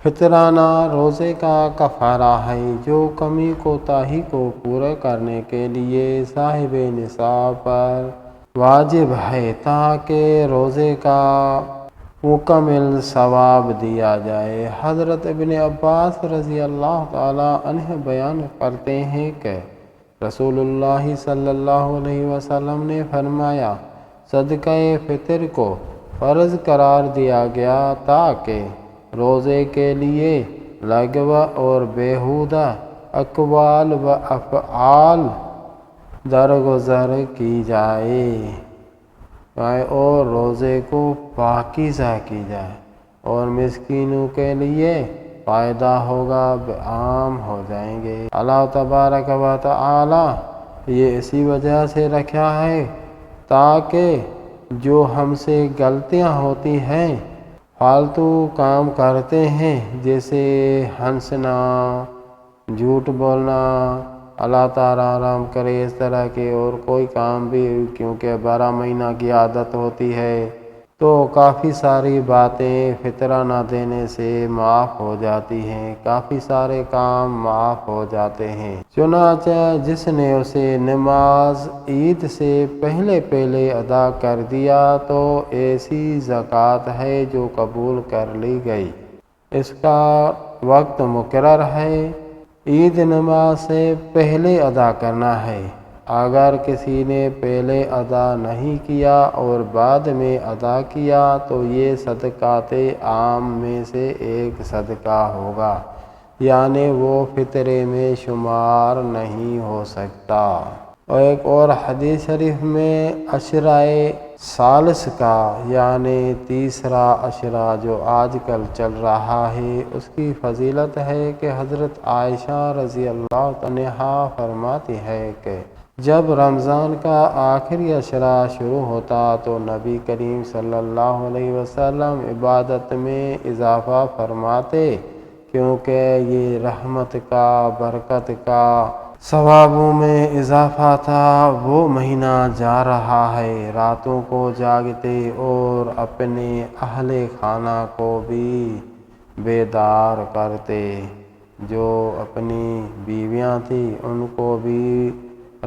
فطرانہ روزے کا کفارہ ہے جو کمی کوتاہی کو پورا کرنے کے لیے صاحب نصاب پر واجب ہے تاکہ روزے کا مکمل ثواب دیا جائے۔ حضرت ابن عباس رضی اللہ تعالیٰ عنہ بیان کرتے ہیں کہ رسول اللہ صلی اللہ علیہ وسلم نے فرمایا، صدقہ فطر کو فرض قرار دیا گیا تاکہ روزے کے لیے لغو اور بیہودہ اقوال و افعال درگزر کی جائے اور روزے کو پاکیزہ کی جائے اور مسکینوں کے لیے فائدہ ہوگا، عام ہو جائیں گے۔ اللہ تبارک و تعالی یہ اسی وجہ سے رکھا ہے تاکہ جو ہم سے غلطیاں ہوتی ہیں، فالتو کام کرتے ہیں جیسے ہنسنا، جھوٹ بولنا، اللہ تعالیٰ آرام کرے اس طرح کے اور کوئی کام بھی، کیونکہ 12 مہینہ کی عادت ہوتی ہے تو کافی ساری باتیں فطرانہ دینے سے معاف ہو جاتی ہیں، کافی سارے کام معاف ہو جاتے ہیں۔ چنانچہ جس نے اسے نماز عید سے پہلے ادا کر دیا تو ایسی زکوٰۃ ہے جو قبول کر لی گئی، اس کا وقت مقرر ہے، عید نماز سے پہلے ادا کرنا ہے۔ اگر کسی نے پہلے ادا نہیں کیا اور بعد میں ادا کیا تو یہ صدقات عام میں سے ایک صدقہ ہوگا، یعنی وہ فطرے میں شمار نہیں ہو سکتا۔ اور ایک اور حدیث شریف میں عشرۂ ثالث کا یعنی تیسرا عشرہ جو آج کل چل رہا ہے، اس کی فضیلت ہے کہ حضرت عائشہ رضی اللہ عنہا فرماتی ہے کہ جب رمضان کا آخری عشرہ شروع ہوتا تو نبی کریم صلی اللہ علیہ وسلم عبادت میں اضافہ فرماتے، کیونکہ یہ رحمت کا، برکت کا، ثوابوں میں اضافہ تھا۔ وہ مہینہ جا رہا ہے، راتوں کو جاگتے اور اپنے اہل خانہ کو بھی بیدار کرتے، جو اپنی بیویاں تھیں ان کو بھی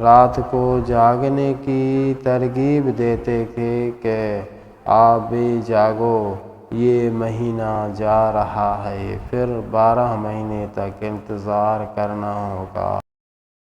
رات کو جاگنے کی ترغیب دیتے کہ آپ بھی جاگو، یہ مہینہ جا رہا ہے، پھر 12 مہینے تک انتظار کرنا ہوگا۔